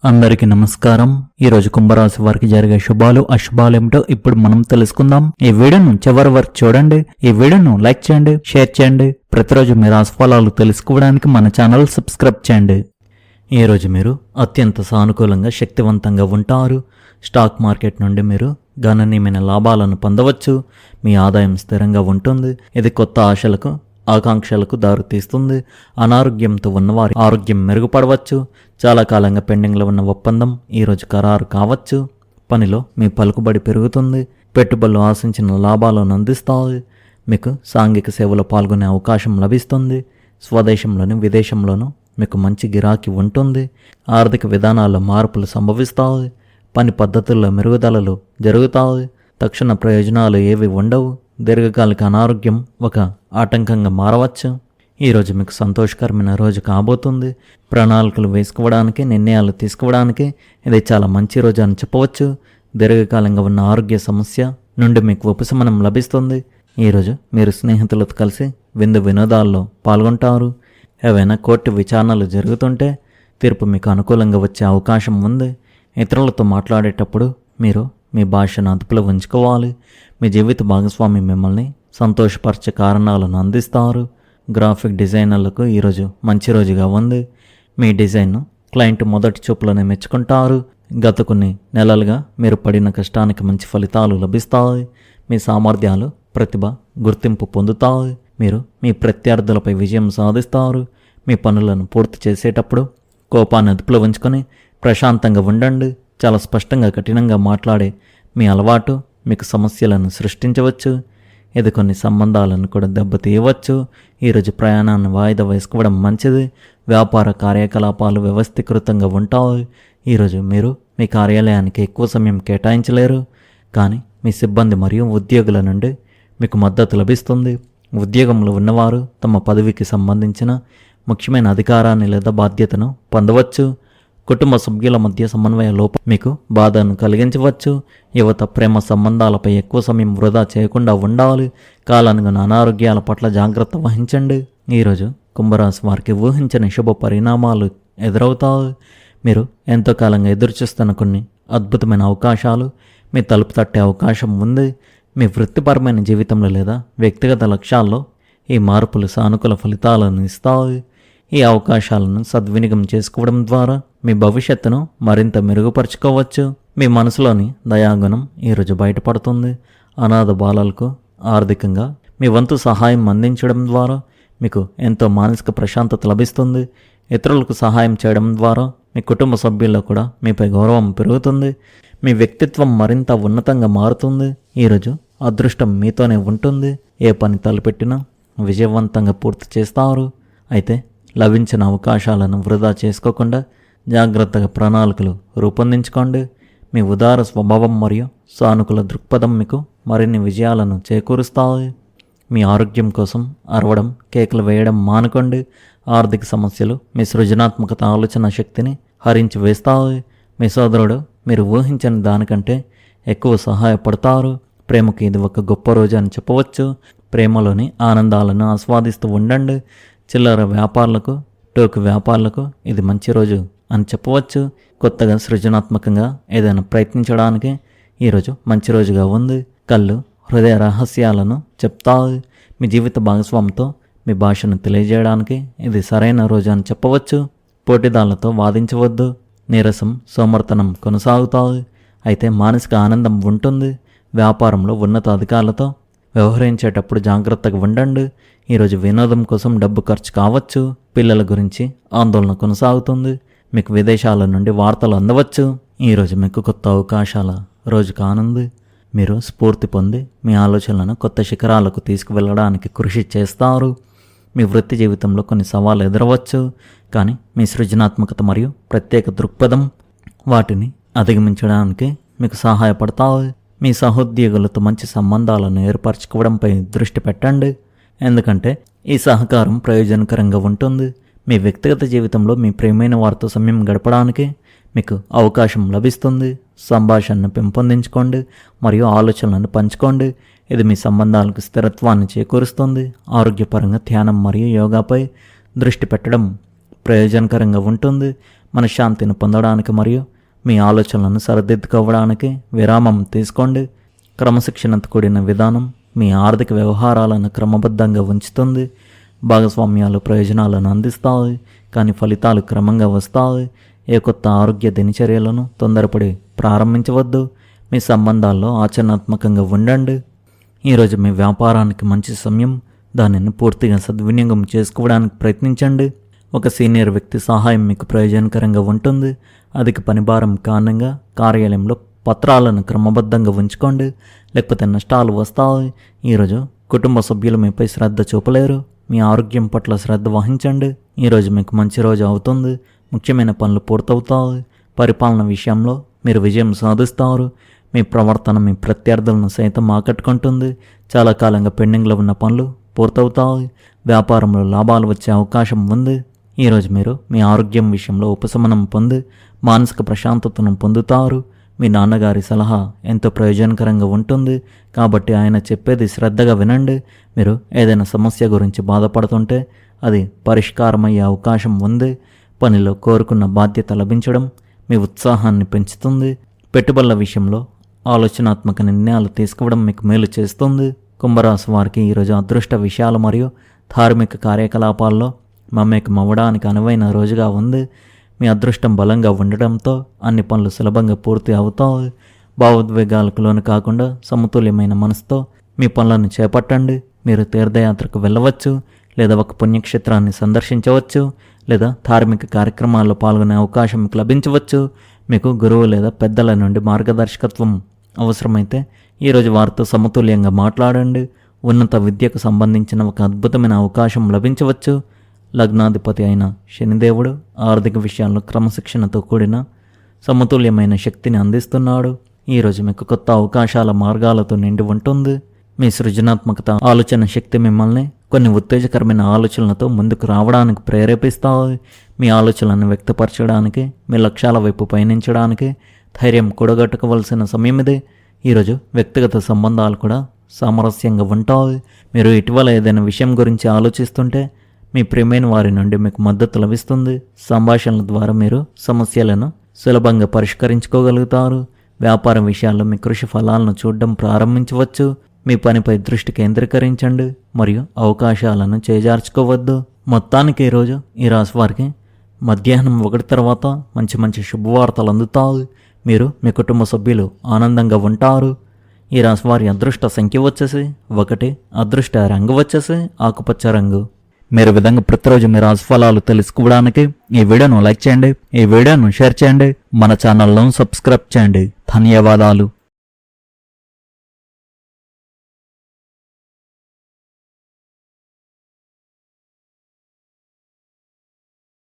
అందరికీ నమస్కారం. ఈ రోజు కుంభరాశి వారికి జరిగే శుభాలు అశుభాలు ఏమిటో ఇప్పుడు మనం తెలుసుకుందాం. ఈ వీడియోను చివరి వరకు చూడండి. ఈ వీడియోను లైక్ చేయండి, షేర్ చేయండి. ప్రతిరోజు మీ రాశి ఫలాలు తెలుసుకోవడానికి మన ఛానల్ సబ్స్క్రైబ్ చేయండి. ఈ రోజు మీరు అత్యంత సానుకూలంగా శక్తివంతంగా ఉంటారు. స్టాక్ మార్కెట్ నుండి మీరు గణనీయమైన లాభాలను పొందవచ్చు. మీ ఆదాయం స్థిరంగా ఉంటుంది. ఇది కొత్త ఆశలకు ఆకాంక్షలకు దారితీస్తుంది. అనారోగ్యంతో ఉన్నవారి ఆరోగ్యం మెరుగుపడవచ్చు. చాలా కాలంగా పెండింగ్లో ఉన్న ఒప్పందం ఈరోజు ఖరారు కావచ్చు. పనిలో మీ పలుకుబడి పెరుగుతుంది. పెట్టుబడులు ఆశించిన లాభాలను అందిస్తాయి. మీకు సాంఘిక సేవలో పాల్గొనే అవకాశం లభిస్తుంది. స్వదేశంలోని విదేశంలోనూ మీకు మంచి గిరాకీ ఉంటుంది. ఆర్థిక విధానాల్లో మార్పులు సంభవిస్తాయి. పని పద్ధతుల్లో మెరుగుదలలు జరుగుతాయి. తక్షణ ప్రయోజనాలు ఏవి ఉండవు. దీర్ఘకాలిక అనారోగ్యం ఒక ఆటంకంగా మారవచ్చు. ఈరోజు మీకు సంతోషకరమైన రోజు కాబోతుంది. ప్రణాళికలు వేసుకోవడానికి, నిర్ణయాలు తీసుకోవడానికి ఇది చాలా మంచి రోజు అని చెప్పవచ్చు. దీర్ఘకాలంగా ఉన్న ఆరోగ్య సమస్య నుండి మీకు ఉపశమనం లభిస్తుంది. ఈరోజు మీరు స్నేహితులతో కలిసి విందు వినోదాల్లో పాల్గొంటారు. ఏవైనా కోర్టు విచారణలు జరుగుతుంటే తీర్పు మీకు అనుకూలంగా వచ్చే అవకాశం ఉంది. ఇతరులతో మాట్లాడేటప్పుడు మీరు మీ భాషను అదుపులో ఉంచుకోవాలి. మీ జీవిత భాగస్వామి మిమ్మల్ని సంతోషపరిచే కారణాలను అందిస్తారు. గ్రాఫిక్ డిజైనర్లకు ఈరోజు మంచి రోజుగా ఉంది. మీ డిజైన్ను క్లయింట్ మొదటి చూపులోనే మెచ్చుకుంటారు. గత కొన్ని నెలలుగా మీరు పడిన కష్టానికి మంచి ఫలితాలు లభిస్తాయి. మీ సామర్థ్యాలు, ప్రతిభ గుర్తింపు పొందుతాయి. మీరు మీ ప్రత్యర్థులపై విజయం సాధిస్తారు. మీ పనులను పూర్తి చేసేటప్పుడు కోపాన్ని అదుపులో ఉంచుకొని ప్రశాంతంగా ఉండండి. చాలా స్పష్టంగా కఠినంగా మాట్లాడే మీ అలవాటు మీకు సమస్యలను సృష్టించవచ్చు. ఇది కొన్ని సంబంధాలను కూడా దెబ్బతీయవచ్చు. ఈరోజు ప్రయాణాన్ని వాయిదా వేసుకోవడం మంచిది. వ్యాపార కార్యకలాపాలు వ్యవస్థీకృతంగా ఉంటాయి. ఈరోజు మీరు మీ కార్యాలయానికి ఎక్కువ సమయం కేటాయించలేరు, కానీ మీ సిబ్బంది మరియు ఉద్యోగుల నుండి మీకు మద్దతు లభిస్తుంది. ఉద్యోగంలో ఉన్నవారు తమ పదవికి సంబంధించిన ముఖ్యమైన అధికారాన్ని లేదా బాధ్యతను పొందవచ్చు. కుటుంబ సభ్యుల మధ్య సమన్వయ లోపం మీకు బాధను కలిగించవచ్చు. యువత ప్రేమ సంబంధాలపై ఎక్కువ సమయం వృధా చేయకుండా ఉండాలి. కాలానుగుణ అనారోగ్యాల పట్ల జాగ్రత్త వహించండి. ఈరోజు కుంభరాశి వారికి ఊహించని శుభ పరిణామాలు ఎదురవుతాయి. మీరు ఎంతో కాలంగా ఎదురుచూస్తున్న కొన్ని అద్భుతమైన అవకాశాలు మీ తలుపు తట్టే అవకాశం ఉంది. మీ వృత్తిపరమైన జీవితంలో లేదా వ్యక్తిగత లక్ష్యాల్లో ఈ మార్పులు సానుకూల ఫలితాలను ఇస్తాయి. ఈ అవకాశాలను సద్వినియోగం చేసుకోవడం ద్వారా మీ భవిష్యత్తును మరింత మెరుగుపరుచుకోవచ్చు. మీ మనసులోని దయాగుణం ఈరోజు బయటపడుతుంది. అనాథ బాలలకు ఆర్థికంగా మీ వంతు సహాయం అందించడం ద్వారా మీకు ఎంతో మానసిక ప్రశాంతత లభిస్తుంది. ఇతరులకు సహాయం చేయడం ద్వారా మీ కుటుంబ సభ్యుల్లో కూడా మీపై గౌరవం పెరుగుతుంది. మీ వ్యక్తిత్వం మరింత ఉన్నతంగా మారుతుంది. ఈరోజు అదృష్టం మీతోనే ఉంటుంది. ఏ పని తలపెట్టినా విజయవంతంగా పూర్తి చేస్తారు. అయితే లభించిన అవకాశాలను వృధా చేసుకోకుండా జాగ్రత్తగా ప్రణాళికలు రూపొందించుకోండి. మీ ఉదార స్వభావం మరియు సానుకూల దృక్పథం మీకు మరిన్ని విజయాలను చేకూరుస్తాయి. మీ ఆరోగ్యం కోసం అరవడం, కేకలు వేయడం మానుకోండి. ఆర్థిక సమస్యలు మీ సృజనాత్మకత ఆలోచన శక్తిని హరించి వేస్తాయి. మీ సోదరుడు మీరు ఊహించని దానికంటే ఎక్కువ సహాయపడతారు. ప్రేమకు ఇది ఒక గొప్ప రోజు అని చెప్పవచ్చు. ప్రేమలోని ఆనందాలను ఆస్వాదిస్తూ ఉండండి. చిల్లర వ్యాపారులకు, టోకు వ్యాపారులకు ఇది మంచి రోజు అని చెప్పవచ్చు. కొత్తగా సృజనాత్మకంగా ఏదైనా ప్రయత్నించడానికి ఈరోజు మంచి రోజుగా ఉంది. కళ్ళు హృదయ రహస్యాలను చెప్తాయి. మీ జీవిత భాగస్వామితో మీ భాషను తెలియజేయడానికి ఇది సరైన రోజు అని చెప్పవచ్చు. పోటీదారులతో వాదించవద్దు. నీరసం, సోమర్తనం కొనసాగుతాయి. అయితే మానసిక ఆనందం ఉంటుంది. వ్యాపారంలో ఉన్నత అధికారులతో వ్యవహరించేటప్పుడు జాగ్రత్తగా ఉండండి. ఈరోజు వినోదం కోసం డబ్బు ఖర్చు కావచ్చు. పిల్లల గురించి ఆందోళన కొనసాగుతుంది. మీకు విదేశాల నుండి వార్తలు అందవచ్చు. ఈరోజు మీకు కొత్త అవకాశాల రోజు కానుంది. మీరు స్ఫూర్తి పొంది మీ ఆలోచనలను కొత్త శిఖరాలకు తీసుకువెళ్ళడానికి కృషి చేస్తారు. మీ వృత్తి జీవితంలో కొన్ని సవాళ్ళు ఎదురవచ్చు, కానీ మీ సృజనాత్మకత మరియు ప్రత్యేక దృక్పథం వాటిని అధిగమించడానికి మీకు సహాయపడతాయి. మీ సహోద్యోగులతో మంచి సంబంధాలను ఏర్పరచుకోవడంపై దృష్టి పెట్టండి, ఎందుకంటే ఈ సహకారం ప్రయోజనకరంగా ఉంటుంది. మీ వ్యక్తిగత జీవితంలో మీ ప్రియమైన వారితో సమయం గడపడానికి మీకు అవకాశం లభిస్తుంది. సంభాషణను పెంపొందించుకోండి మరియు ఆలోచనలను పంచుకోండి. ఇది మీ సంబంధాలకు స్థిరత్వాన్ని చేకూరుస్తుంది. ఆరోగ్యపరంగా ధ్యానం మరియు యోగాపై దృష్టి పెట్టడం ప్రయోజనకరంగా ఉంటుంది. మనశ్శాంతిని పొందడానికి మరియు మీ ఆలోచనలను సరిదిద్దుకోవడానికి విరామం తీసుకోండి. క్రమశిక్షణతో కూడిన విధానం మీ ఆర్థిక వ్యవహారాలను క్రమబద్ధంగా ఉంచుతుంది. భాగస్వామ్యాలు ప్రయోజనాలను అందిస్తాయి, కానీ ఫలితాలు క్రమంగా వస్తాయి. ఏ కొత్త ఆరోగ్య దినచర్యలను తొందరపడి ప్రారంభించవద్దు. మీ సంబంధాల్లో ఆచరణాత్మకంగా ఉండండి. ఈరోజు మీ వ్యాపారానికి మంచి సమయం. దానిని పూర్తిగా సద్వినియోగం చేసుకోవడానికి ప్రయత్నించండి. ఒక సీనియర్ వ్యక్తి సహాయం మీకు ప్రయోజనకరంగా ఉంటుంది. అధిక పనిభారం కారణంగా కార్యాలయంలో పత్రాలను క్రమబద్ధంగా ఉంచుకోండి, లేకపోతే నష్టాలు వస్తాయి. ఈరోజు కుటుంబ సభ్యులు మీపై శ్రద్ధ చూపలేరు. మీ ఆరోగ్యం పట్ల శ్రద్ధ వహించండి. ఈరోజు మీకు మంచి రోజు అవుతుంది. ముఖ్యమైన పనులు పూర్తవుతాయి. పరిపాలన విషయంలో మీరు విజయం సాధిస్తారు. మీ ప్రవర్తన మీ ప్రత్యర్థులను సైతం ఆకట్టుకుంటుంది. చాలా కాలంగా పెండింగ్లో ఉన్న పనులు పూర్తవుతాయి. వ్యాపారంలో లాభాలు వచ్చే అవకాశం ఉంది. ఈరోజు మీరు మీ ఆరోగ్యం విషయంలో ఉపశమనం పొంది మానసిక ప్రశాంతతను పొందుతారు. మీ నాన్నగారి సలహా ఎంతో ప్రయోజనకరంగా ఉంటుంది, కాబట్టి ఆయన చెప్పేది శ్రద్ధగా వినండి. మీరు ఏదైనా సమస్య గురించి బాధపడుతుంటే అది పరిష్కారమయ్యే అవకాశం ఉంది. పనిలో కోరుకున్న బాధ్యత లభించడం మీ ఉత్సాహాన్ని పెంచుతుంది. పెట్టుబడుల విషయంలో ఆలోచనాత్మక నిర్ణయాలు తీసుకోవడం మీకు మేలు చేస్తుంది. కుంభరాశి వారికి ఈరోజు అదృష్ట విషయాలు మరియు ధార్మిక కార్యకలాపాల్లో మమేకం అవ్వడానికి అనువైన రోజుగా ఉంది. మీ అదృష్టం బలంగా ఉండడంతో అన్ని పనులు సులభంగా పూర్తి అవుతాయి. భావోద్వేగాలకు లోను కాకుండా సమతుల్యమైన మనసుతో మీ పనులను చేపట్టండి. మీరు తీర్థయాత్రకు వెళ్ళవచ్చు, లేదా ఒక పుణ్యక్షేత్రాన్ని సందర్శించవచ్చు, లేదా ధార్మిక కార్యక్రమాల్లో పాల్గొనే అవకాశం మీకు లభించవచ్చు. మీకు గురువు లేదా పెద్దల నుండి మార్గదర్శకత్వం అవసరమైతే ఈరోజు వారితో సమతుల్యంగా మాట్లాడండి. ఉన్నత విద్యకు సంబంధించిన ఒక అద్భుతమైన అవకాశం లభించవచ్చు. లగ్నాధిపతి అయిన శనిదేవుడు ఆర్థిక విషయాల్లో క్రమశిక్షణతో కూడిన సమతుల్యమైన శక్తిని అందిస్తున్నాడు. ఈరోజు మీకు కొత్త అవకాశాల మార్గాలతో నిండి ఉంటుంది. మీ సృజనాత్మకత ఆలోచన శక్తి మిమ్మల్ని కొన్ని ఉత్తేజకరమైన ఆలోచనలతో ముందుకు రావడానికి ప్రేరేపిస్తాయి. మీ ఆలోచనలను వ్యక్తపరచడానికి, మీ లక్ష్యాల వైపు పయనించడానికి ధైర్యం కూడగట్టుకోవలసిన సమయం ఇదే. ఈరోజు వ్యక్తిగత సంబంధాలు కూడా సామరస్యంగా ఉంటాయి. మీరు ఇటీవల ఏదైనా విషయం గురించి ఆలోచిస్తుంటే మీ ప్రియమైన వారి నుండి మీకు మద్దతు లభిస్తుంది. సంభాషణల ద్వారా మీరు సమస్యలను సులభంగా పరిష్కరించుకోగలుగుతారు. వ్యాపార విషయాల్లో మీ కృషి ఫలాలను చూడడం ప్రారంభించవచ్చు. మీ పనిపై దృష్టి కేంద్రీకరించండి మరియు అవకాశాలను చేజార్చుకోవద్దు. మొత్తానికి ఈరోజు ఈ రాశి వారికి మధ్యాహ్నం 1 తర్వాత మంచి శుభవార్తలు అందుతాయి. మీరు మీ కుటుంబ సభ్యులు ఆనందంగా ఉంటారు. ఈ రాశి వారి అదృష్ట సంఖ్య వచ్చేసి 1, అదృష్ట రంగు వచ్చేసి ఆకుపచ్చ రంగు. మీరు విధంగా ప్రతిరోజు మీ రాశి ఫలాలు తెలుసుకోవడానికి ఈ వీడియోను లైక్ చేయండి, ఈ వీడియోను షేర్ చేయండి, మన ఛానల్ను సబ్స్క్రైబ్ చేయండి. ధన్యవాదాలు.